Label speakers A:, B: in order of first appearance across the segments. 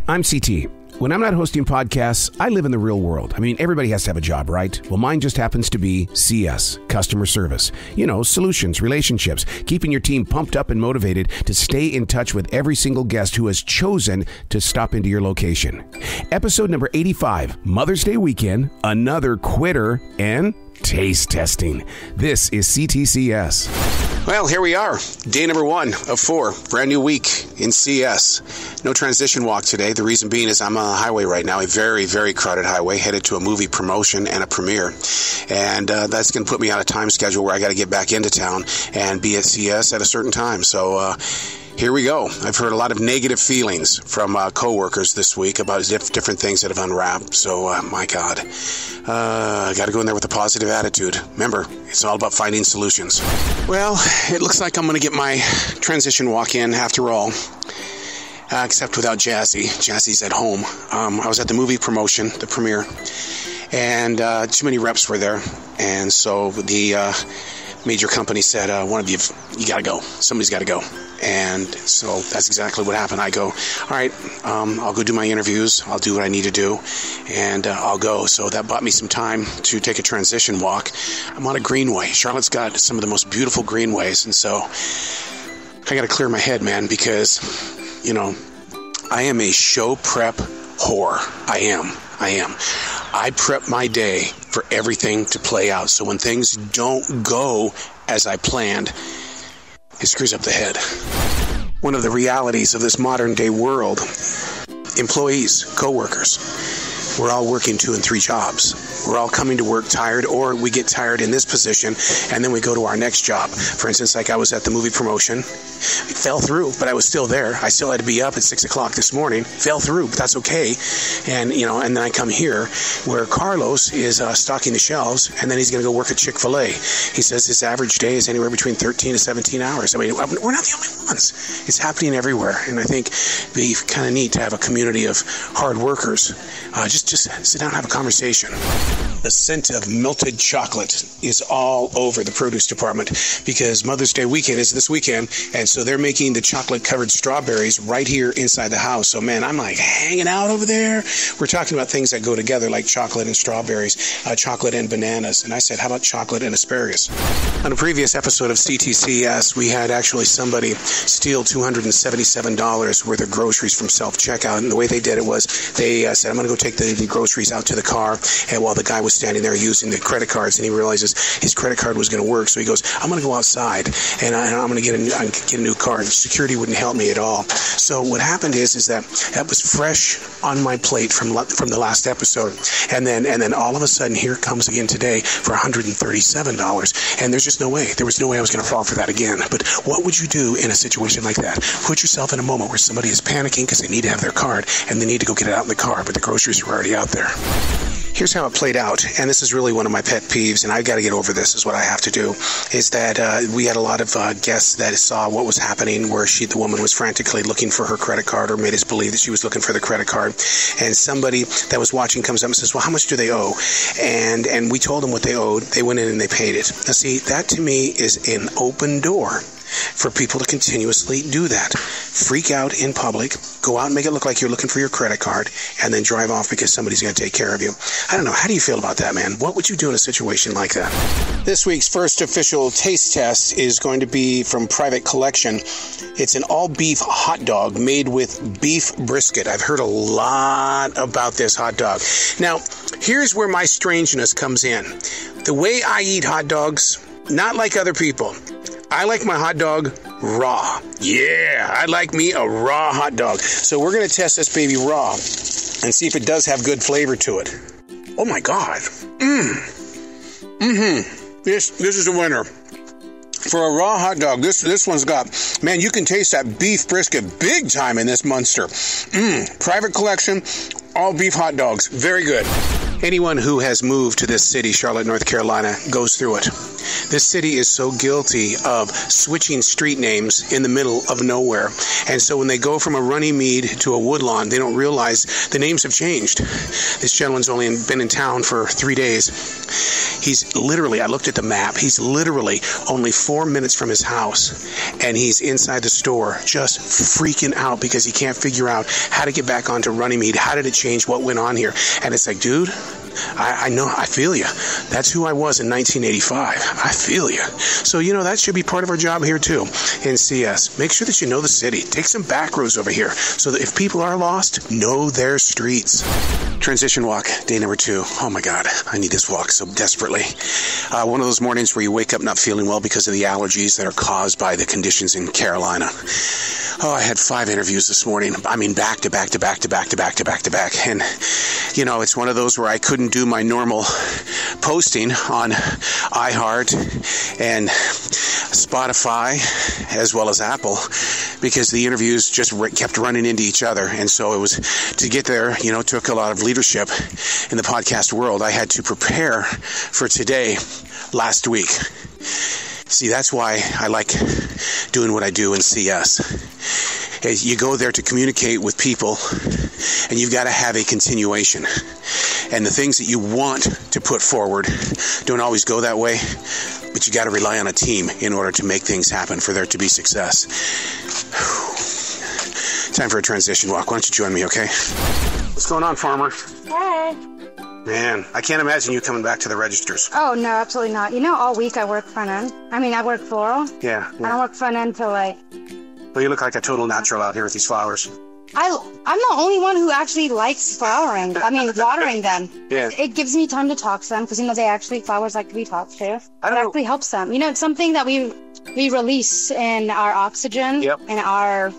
A: I'm CT. When I'm not hosting podcasts, I live in the real world. I mean, everybody has to have a job, right? Well, mine just happens to be CS, customer service. You know, solutions, relationships, keeping your team pumped up and motivated to stay in touch with every single guest who has chosen to stop into your location. Episode number 85, Mother's Day weekend, another quitter, and taste testing. This is C.T.C.S.
B: Well, here we are. Day number 1 of 4. Brand new week in CS. No transition walk today. The reason being is I'm on the highway right now, a very, very crowded highway, headed to a movie promotion and a premiere. And that's going to put me on a time schedule where I got to get back into town and be at CS at a certain time. So, here we go. I've heard a lot of negative feelings from coworkers this week about different things that have unwrapped. So, my God, I got to go in there with a positive attitude. Remember, it's all about finding solutions. Well, it looks like I'm going to get my transition walk in after all. Except without Jazzy. Jazzy's at home. I was at the movie promotion, the premiere, and too many reps were there. And so the major company said, one of you got to go. Somebody's got to go. And so that's exactly what happened. I go, all right, I'll go do my interviews. I'll do what I need to do, and I'll go. So that bought me some time to take a transition walk. I'm on a greenway. Charlotte's got some of the most beautiful greenways, and so I got to clear my head, man, because, you know, I am a show prep whore. I am. I prep my day for everything to play out. So when things don't go as I planned, it screws up the head. One of the realities of this modern day world, employees, coworkers, we're all working 2 and 3 jobs. We're all coming to work tired, or we get tired in this position, and then we go to our next job. For instance, like I was at the movie promotion. It fell through, but I was still there. I still had to be up at 6 o'clock this morning. Fell through, but that's okay. And, you know, and then I come here where Carlos is stocking the shelves, and then he's going to go work at Chick-fil-A. He says his average day is anywhere between 13 to 17 hours. I mean, we're not the only ones. It's happening everywhere, and I think it'd be kind of neat to have a community of hard workers. Just sit down and have a conversation. The scent of melted chocolate is all over the produce department because Mother's Day weekend is this weekend, and so they're making the chocolate-covered strawberries right here inside the house. So, man, I'm like hanging out over there. We're talking about things that go together like chocolate and strawberries, chocolate and bananas. And I said, how about chocolate and asparagus? On a previous episode of C.T.C.S, we had actually somebody steal $277 worth of groceries from self-checkout. And the way they did it was they said, I'm going to go take the groceries out to the car. And while the guy was standing there using the credit cards, and he realizes his credit card was going to work. So he goes, I'm going to go outside and I'm going to get a new card. Security wouldn't help me at all. So what happened is that was fresh on my plate from the last episode. And then all of a sudden, here it comes again today for $137. And there's just no way. There was no way I was going to fall for that again. But what would you do in a situation like that? Put yourself in a moment where somebody is panicking because they need to have their card and they need to go get it out in the car, but the groceries are already out there. Here's how it played out, and this is really one of my pet peeves, and I've got to get over this, is what I have to do, is that we had a lot of guests that saw what was happening, where the woman was frantically looking for her credit card, or made us believe that she was looking for the credit card, and somebody that was watching comes up and says, well, how much do they owe? And we told them what they owed. They went in and they paid it. Now, see, that to me is an open door for people to continuously do that. Freak out in public, go out and make it look like you're looking for your credit card, and then drive off because somebody's going to take care of you. I don't know. How do you feel about that, man? What would you do in a situation like that? This week's first official taste test is going to be from Private Collection. It's an all-beef hot dog made with beef brisket. I've heard a lot about this hot dog. Now, here's where my strangeness comes in. The way I eat hot dogs, not like other people. I like my hot dog raw. Yeah, I like me a raw hot dog. So we're going to test this baby raw and see if it does have good flavor to it. Oh my God. This is a winner. For a raw hot dog, this one's got, man, you can taste that beef brisket big time in this monster. Private Collection, all beef hot dogs. Very good. Anyone who has moved to this city, Charlotte, North Carolina, goes through it. This city is so guilty of switching street names in the middle of nowhere. And so when they go from a Runnymede to a Woodlawn, they don't realize the names have changed. This gentleman's only been in town for 3 days. He's literally, I looked at the map, he's literally only 4 minutes from his house. And he's inside the store just freaking out because he can't figure out how to get back onto Runnymede. How did it change? What went on here? And it's like, dude, I know, I feel you. That's who I was in 1985. I feel you. So, that should be part of our job here, too, in CS. Make sure that you know the city. Take some back roads over here so that if people are lost, know their streets. Transition walk, day number 2. Oh, my God. I need this walk so desperately. One of those mornings where you wake up not feeling well because of the allergies that are caused by the conditions in Carolina. Oh, I had 5 interviews this morning. I mean, back to back to back to back to back to back to back. And, it's one of those where I couldn't do my normal posting on iHeart and Spotify as well as Apple because the interviews just kept running into each other. And so it was to get there, took a lot of leadership in the podcast world. I had to prepare for today last week. See, that's why I like doing what I do in CS. You go there to communicate with people, and you've got to have a continuation. And the things that you want to put forward don't always go that way, but you got to rely on a team in order to make things happen for there to be success. Time for a transition walk. Why don't you join me, okay? What's going on, farmer?
C: Hey.
B: Man, I can't imagine you coming back to the registers.
C: Oh, no, absolutely not. All week I work front end. I work floral.
B: Yeah.
C: I don't work front end till
B: Well, you look like a total natural out here with these flowers.
C: I'm the only one who actually likes flowering. Watering them.
B: Yeah.
C: It gives me time to talk to them because, flowers like to be talked to. It actually helps them. It's something that we release in our oxygen.
B: Yep.
C: And our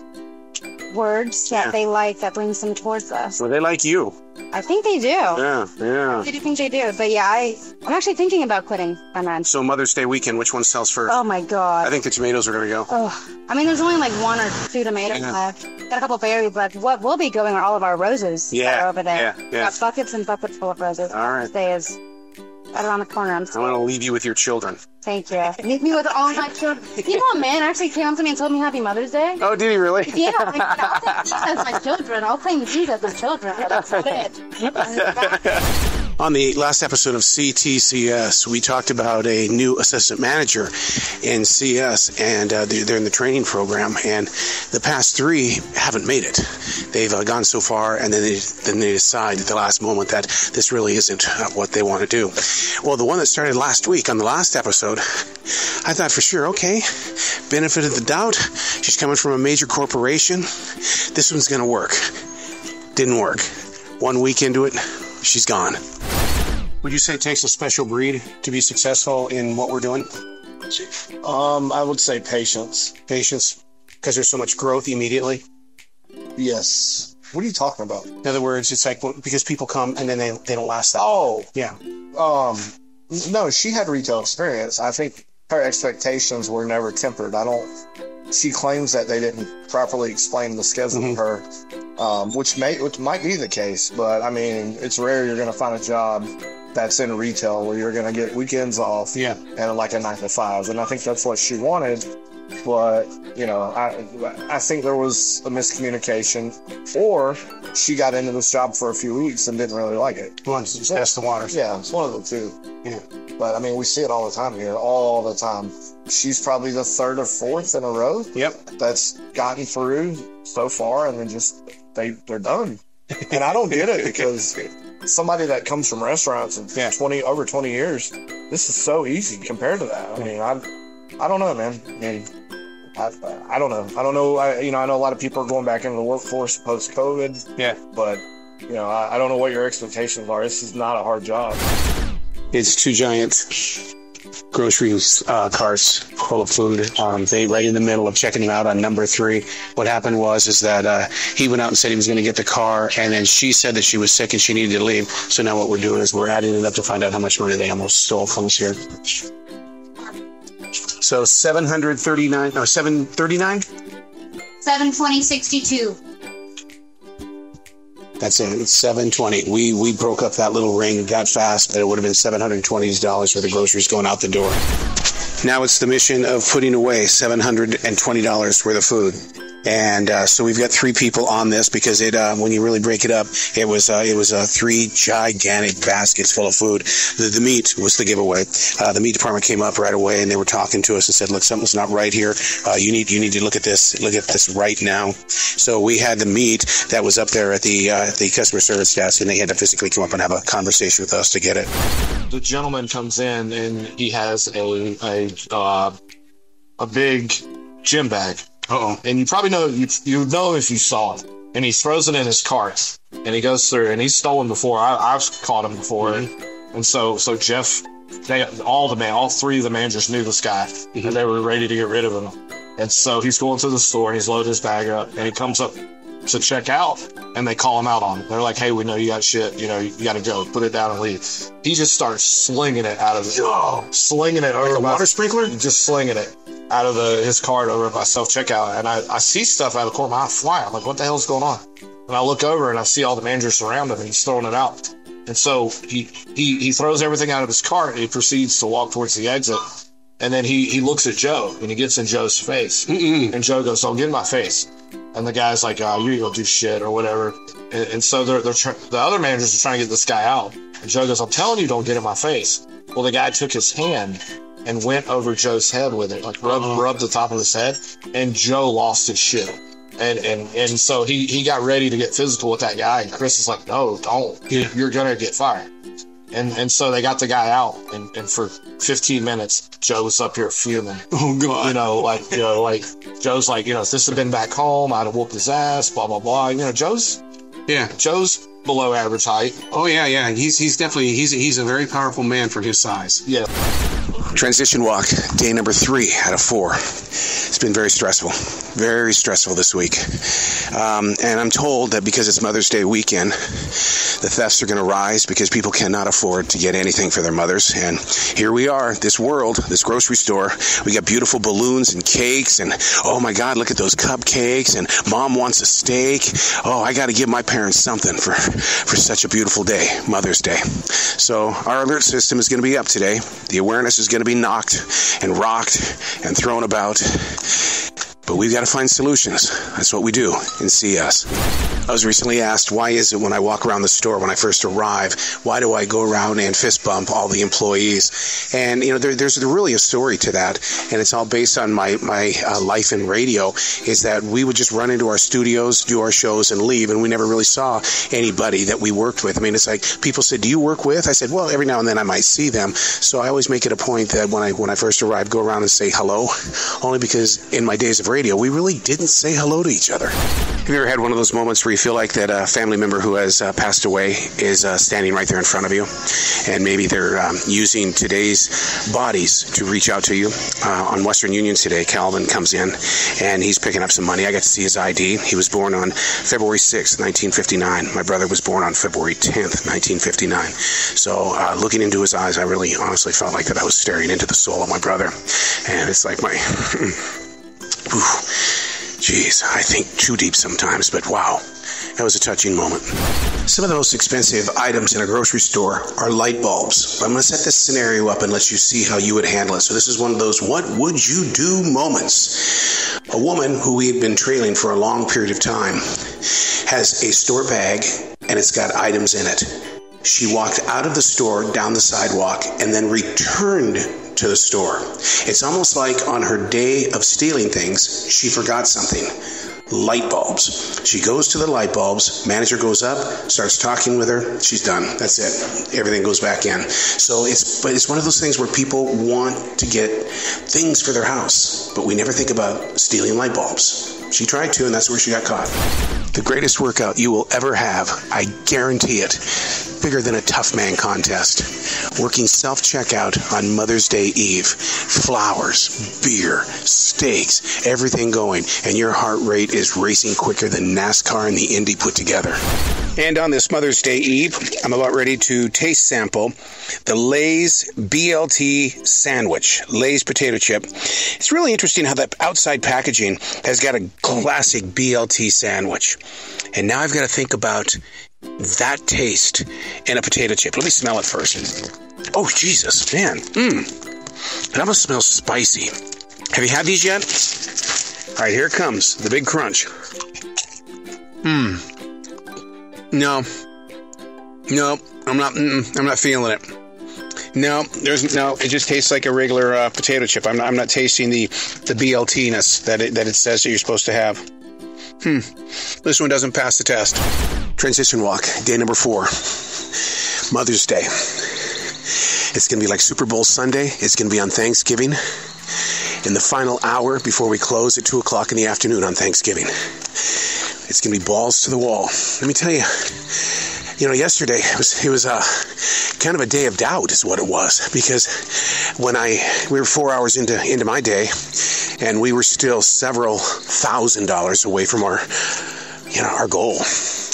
C: words that they like that brings them towards us.
B: Well, they like you.
C: I think they do.
B: Yeah.
C: I do think they do. But yeah, I'm actually thinking about quitting front end.
B: So Mother's Day weekend, which one sells first?
C: Oh my God.
B: I think the tomatoes are going to go.
C: Oh, there's only like 1 or 2 tomatoes left. Got a couple berries left. What will be going are all of our roses that are over there.
B: Yeah.
C: Got buckets and buckets full of roses.
B: All right.
C: Stay is right around the corner. I'm
B: going to leave you with your children.
C: Thank you. Leave me with all my children. A man actually came up to me and told me Happy Mother's Day.
B: Oh, did he really?
C: Yeah. I'll take these as my children. I'll claim these as my children. That's it.
B: On the last episode of C.T.C.S., we talked about a new assistant manager in CS, and they're in the training program, and the past 3 haven't made it. They've gone so far, and then they decide at the last moment that this really isn't what they want to do. Well, the one that started last week on the last episode, I thought for sure, okay, benefit of the doubt. She's coming from a major corporation. This one's going to work. Didn't work. 1 week into it, she's gone. Would you say it takes a special breed to be successful in what we're doing?
D: I would say patience.
B: Patience? Because there's so much growth immediately?
D: Yes. What are you talking about?
B: In other words, it's like because people come and then they don't last that
D: long.
B: Oh. Yeah.
D: No, she had retail experience. I think her expectations were never tempered. She claims that they didn't properly explain the schedule to her, which might be the case, but it's rare you're going to find a job that's in retail where you're going to get weekends off and like a 9 to 5. And I think that's what she wanted. But, I think there was a miscommunication, or she got into this job for a few weeks and didn't really like it.
B: Once to test the waters.
D: Yeah, it's one of the two.
B: Yeah.
D: But, we see it all the time here, all the time. She's probably the 3rd or 4th in a row that's gotten through so far, and then they're done. And I don't get it, because somebody that comes from restaurants and over 20 years, this is so easy compared to that. I don't know, man. I don't know. I don't know. I know a lot of people are going back into the workforce post-COVID.
B: Yeah.
D: But, I don't know what your expectations are. This is not a hard job.
B: It's 2 giant grocery carts full of food. They right in the middle of checking him out on number 3. What happened is that he went out and said he was going to get the car, and then she said that she was sick and she needed to leave. So now what we're doing is we're adding it up to find out how much money they almost stole from us here. So 739. No, 739.
C: 720.62.
B: That's it. It's 720. We broke up that little ring that fast, but it would have been $720 for the groceries going out the door. Now it's the mission of putting away $720 worth of food. And so we've got 3 people on this because when you really break it up, it was 3 gigantic baskets full of food. The meat was the giveaway. The meat department came up right away and they were talking to us and said, "Look, something's not right here. You need to look at this. Look at this right now." So we had the meat that was up there at the customer service desk, and they had to physically come up and have a conversation with us to get it.
D: The gentleman comes in and he has a big gym bag.
B: Uh-oh.
D: And you probably know, you know if you saw it. And he throws it in his cart. And he goes through, and he's stolen before. I've caught him before. Mm-hmm. And so Jeff, all 3 of the managers knew this guy. Mm-hmm. And they were ready to get rid of him. And so he's going to the store, and he's loaded his bag up, and he comes up to check out, and they call him out on it. They're like, "Hey, we know you got shit. You know, you got to go. Put it down and leave." He just starts slinging it out of slinging it over
B: like a water sprinkler?
D: Just slinging it out of his cart over by self-checkout. And I see stuff out of the corner of my eye fly. I'm like, what the hell's going on? And I look over, and I see all the managers surround him, and he's throwing it out. And so he throws everything out of his cart, and he proceeds to walk towards the exit. And then he looks at Joe, and he gets in Joe's face. Mm-mm. And Joe goes, "Don't get in my face." And the guy's like, "Oh, you ain't gonna do shit," or whatever. And so the other managers are trying to get this guy out. And Joe goes, "I'm telling you, don't get in my face." Well, the guy took his hand and went over Joe's head with it, like rubbed the top of his head. And Joe lost his shit. And so he got ready to get physical with that guy. And Chris is like, "No, don't. You're gonna get fired." And so they got the guy out, and for 15 minutes, Joe was up here fuming.
B: Oh God!
D: Like Joe's like, if this had been back home, I'd have whooped his ass. Blah blah blah. Joe's below average height.
B: Oh yeah. He's definitely he's a very powerful man for his size.
D: Yeah.
B: Transition walk, day number 3 out of 4. It's been very stressful this week. And I'm told that because it's Mother's Day weekend, the thefts are going to rise because people cannot afford to get anything for their mothers. And here we are, this grocery store. We got beautiful balloons and cakes, and oh my God, look at those cupcakes, and Mom wants a steak. Oh, I got to give my parents something for such a beautiful day, Mother's Day. So our alert system is going to be up today. The awareness is going to be knocked and rocked and thrown about. But we've got to find solutions. That's what we do in CS. I was recently asked, why is it when I walk around the store, when I first arrive, why do I go around and fist bump all the employees? And, there's really a story to that. And it's all based on my life in radio, is that we would just run into our studios, do our shows, and leave. And we never really saw anybody that we worked with. I mean, it's like people said, "Do you work with?" I said, "Well, every now and then I might see them." So I always make it a point that when I first arrive, go around and say hello. Only because in my days of radio, we really didn't say hello to each other. Have you ever had one of those moments where you feel like that a family member who has passed away is standing right there in front of you, and maybe they're using today's bodies to reach out to you? On Western Union today, Calvin comes in, and he's picking up some money. I got to see his ID. He was born on February 6th, 1959. My brother was born on February 10th, 1959. So looking into his eyes, I really honestly felt like that I was staring into the soul of my brother. And it's like my... Geez, I think too deep sometimes, but wow, that was a touching moment. Some of the most expensive items in a grocery store are light bulbs. I'm going to set this scenario up and let you see how you would handle it. So this is one of those what would you do moments. A woman who we had been trailing for a long period of time has a store bag, and it's got items in it. She walked out of the store, down the sidewalk, and then returned to the store. It's almost like on her day of stealing things, she forgot something. Light bulbs. She goes to the light bulbs, manager goes up, starts talking with her, she's done. That's it. Everything goes back in. So it's one of those things where people want to get things for their house, but we never think about stealing light bulbs. She tried to, and that's where she got caught. The greatest workout you will ever have, I guarantee it, bigger than a tough man contest. Working self-checkout on Mother's Day Eve. Flowers, beer, steaks, everything going, and your heart rate is racing quicker than NASCAR and the Indy put together. And on this Mother's Day Eve, I'm about ready to taste sample the Lay's BLT sandwich, Lay's potato chip. It's really interesting how that outside packaging has got a classic BLT sandwich. And now I've got to think about that taste in a potato chip. Let me smell it first. Oh, Jesus, man. It almost smells spicy. Have you had these yet? All right, here it comes. The big crunch. No, I'm not feeling it. No, it just tastes like a regular potato chip. I'm not tasting the BLT-ness that it says that you're supposed to have. This one doesn't pass the test. Transition walk, day number 4. Mother's Day. It's going to be like Super Bowl Sunday. It's going to be on Thanksgiving. In the final hour before we close at 2 o'clock in the afternoon on Thanksgiving. It's going to be balls to the wall. Let me tell you, yesterday it was kind of a day of doubt is what it was, because when we were 4 hours into my day, and we were still several $1,000s away from our goal.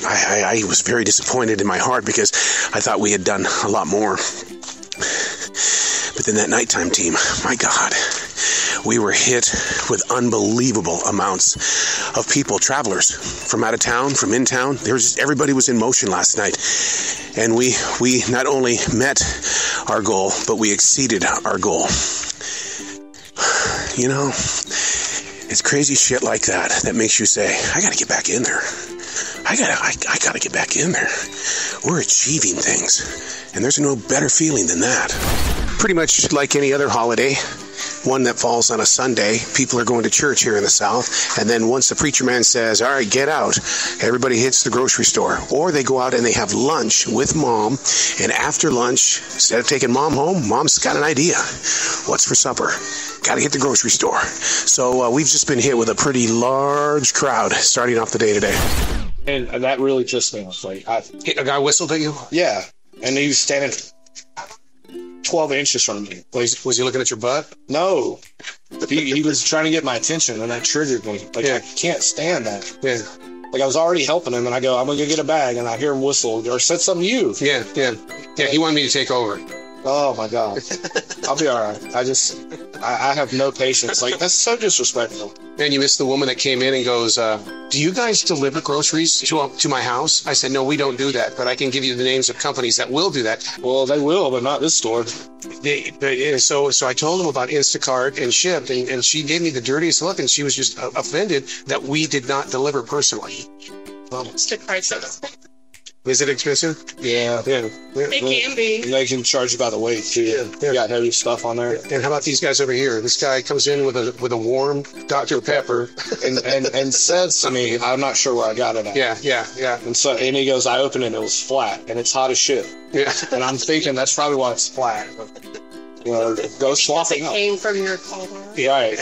B: I was very disappointed in my heart because I thought we had done a lot more. But then that nighttime team, my God, we were hit with unbelievable amounts of people, travelers from out of town, from in town. Everybody was in motion last night. And we not only met our goal, but we exceeded our goal. It's crazy shit like that makes you say, I gotta get back in there. I gotta get back in there. We're achieving things. And there's no better feeling than that. Pretty much like any other holiday, one that falls on a Sunday, people are going to church here in the South, and then once the preacher man says, all right, get out, everybody hits the grocery store. Or they go out and they have lunch with mom, and after lunch, instead of taking mom home, mom's got an idea. What's for supper? Got to hit the grocery store. So we've just been hit with a pretty large crowd starting off the day today.
D: And that really just me. Like,
B: a guy whistled at you?
D: Yeah, and he was standing 12 inches from me.
B: Was he looking at your butt?
D: No. He was trying to get my attention, and that triggered me. Like, yeah. I can't stand that.
B: Yeah.
D: Like, I was already helping him, and I go, I'm going to go get a bag, and I hear him whistle, or said something to you.
B: Yeah, he wanted me to take over.
D: Oh, my God. I'll be all right. I have no patience. Like, that's so disrespectful.
B: And you missed the woman that came in and goes, do you guys deliver groceries to my house? I said, no, we don't do that, but I can give you the names of companies that will do that.
D: Well, they will, but not this store.
B: So I told them about Instacart and Shipt, and she gave me the dirtiest look, and she was just offended that we did not deliver personally.
E: Instacart.
B: Is it expensive?
D: Yeah.
E: It can be.
D: And they can charge you by the weight too. Yeah. You got heavy stuff on there.
B: And how about these guys over here? This guy comes in with a warm Dr. Pepper
D: and says to me, I'm not sure where I got it at.
B: Yeah.
D: And he goes, I opened it and it was flat and it's hot as shit.
B: Yeah.
D: And I'm thinking that's probably why it's flat. Go swap it out.
E: It came from your car.
D: Right.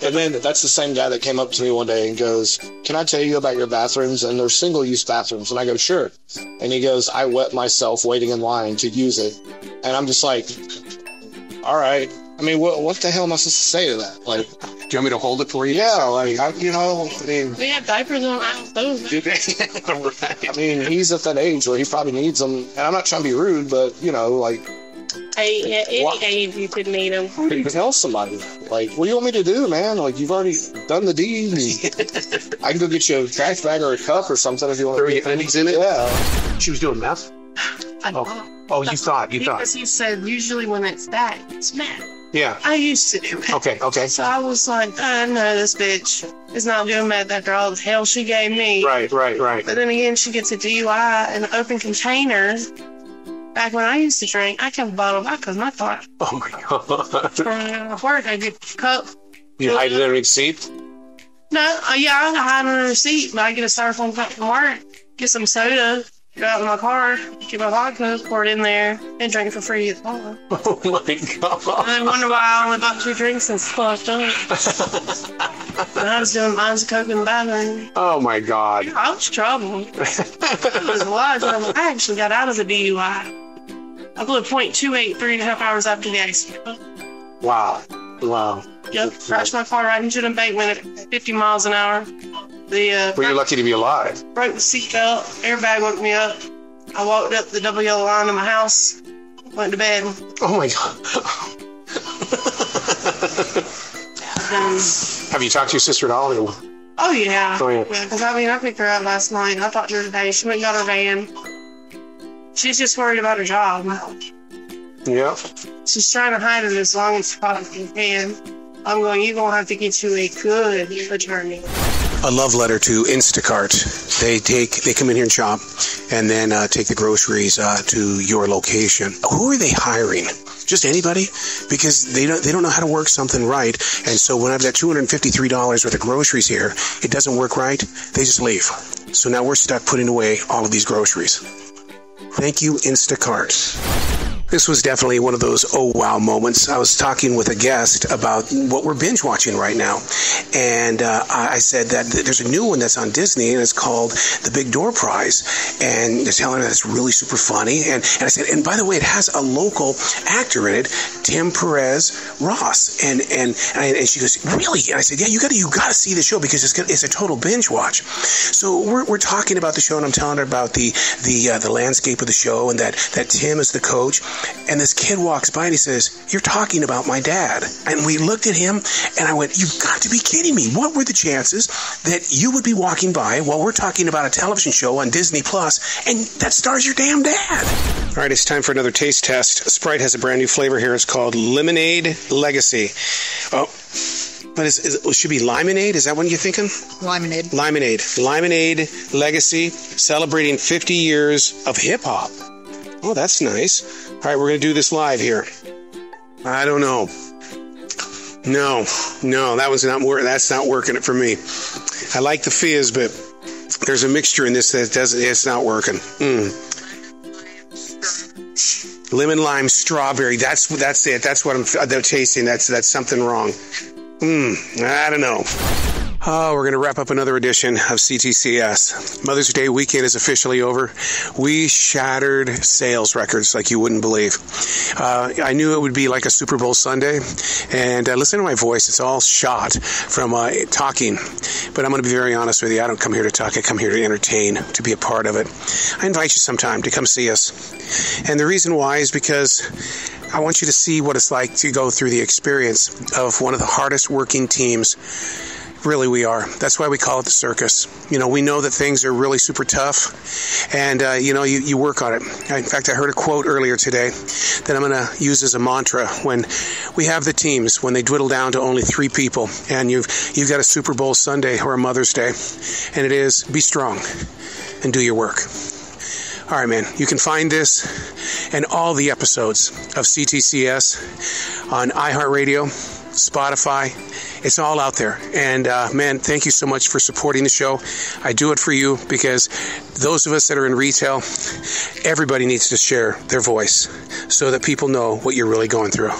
D: And then that's the same guy that came up to me one day and goes, can I tell you about your bathrooms? And they're single-use bathrooms. And I go, sure. And he goes, I wet myself waiting in line to use it. And I'm just like, all right. I mean, what the hell am I supposed to say to that? Like,
B: do you want me to hold it for you?
D: Yeah, like, I mean...
E: We have diapers on those.
D: Right. I mean, he's at that age where he probably needs them. And I'm not trying to be rude, but, like...
E: Hey, any age you could need them.
D: How do you tell somebody? Like, what do you want me to do, man? Like, you've already done the deed. I can go get you a trash bag or a cup or something if you want to.
B: Throw your pennies in it?
D: Yeah.
B: She was doing meth? Oh, you thought.
E: Because he said usually when it's that, it's meth.
B: Yeah.
E: I used to do meth.
B: Okay.
E: So I was like, I know this bitch is not doing meth after all the hell she gave me.
B: Right.
E: But then again, she gets a DUI in an open container. Back when I used to drink, I kept a bottle of vodka in my car.
B: Oh my God.
E: From work, I get a cup.
B: You hide it underneath the seat?
E: No, I hide it under the seat, but I get a styrofoam cup from work, get some soda, go out in my car, get my vodka, pour it in there, and drink it for free at the bar.
B: Oh my God.
E: And I wonder why I only bought 2 drinks and fucked up. And I was doing lines of coke in the bathroom.
B: Oh my God.
E: I was trouble. It was a lot of trouble. I actually got out of the DUI. I blew a .28 3.5 hours after the accident.
B: Wow.
E: Yep, crashed my car right into an embankment at 50 miles an hour.
B: Well, you're lucky to be alive.
E: Broke the seatbelt, airbag woke me up. I walked up the double yellow line to my house, went to bed.
B: Oh my God. Have you talked to your sister at all?
E: Oh yeah.
B: Oh, yeah.
E: Because I picked her up last night and I talked to her today. She went and got her van. She's just worried about her job.
B: Yeah.
E: She's trying to hide it as long as she possibly can. I'm going, you're going to have to get you a good attorney.
B: A love letter to Instacart. They come in here and shop and then take the groceries to your location. Who are they hiring? Just anybody? Because they don't know how to work something right. And so when I've got $253 worth of groceries here, it doesn't work right, they just leave. So now we're stuck putting away all of these groceries. Thank you, Instacart. This was definitely one of those oh wow moments. I was talking with a guest about what we're binge watching right now. And I said that there's a new one that's on Disney, and it's called The Big Door Prize. And they're telling her that's really super funny. And I said, and by the way, it has a local actor in it, Tim Perez Ross. And she goes, really? And I said, yeah, you gotta see the show because it's a total binge watch. So we're talking about the show, and I'm telling her about the landscape of the show, and that Tim is the coach. And this kid walks by and he says, you're talking about my dad. And we looked at him and I went, you've got to be kidding me. What were the chances that you would be walking by while we're talking about a television show on Disney Plus and that stars your damn dad? All right, it's time for another taste test. Sprite has a brand new flavor here. It's called Lemonade Legacy. Oh, but it should be Limonade? Is that what you're thinking?
F: Limonade.
B: Limonade Legacy, celebrating 50 years of hip-hop. Oh, that's nice. All right, we're going to do this live here. I don't know. No, that was not working. That's not working it for me. I like the fizz, but there's a mixture in this that doesn't. It's not working. Lemon, lime, strawberry. That's it. That's what I'm tasting. That's something wrong. I don't know. Oh, we're going to wrap up another edition of C.T.C.S. Mother's Day weekend is officially over. We shattered sales records like you wouldn't believe. I knew it would be like a Super Bowl Sunday. And listen to my voice. It's all shot from talking. But I'm going to be very honest with you. I don't come here to talk. I come here to entertain, to be a part of it. I invite you sometime to come see us. And the reason why is because I want you to see what it's like to go through the experience of one of the hardest working teams. Really, we are. That's why we call it the circus. You know, we know that things are really super tough, and, you work on it. In fact, I heard a quote earlier today that I'm going to use as a mantra when we have the teams, when they dwindle down to only 3 people, and you've got a Super Bowl Sunday or a Mother's Day, and it is, be strong and do your work. All right, man, you can find this and all the episodes of C.T.C.S. on iHeartRadio, Spotify. It's all out there. And, man, thank you so much for supporting the show. I do it for you because those of us that are in retail, everybody needs to share their voice so that people know what you're really going through.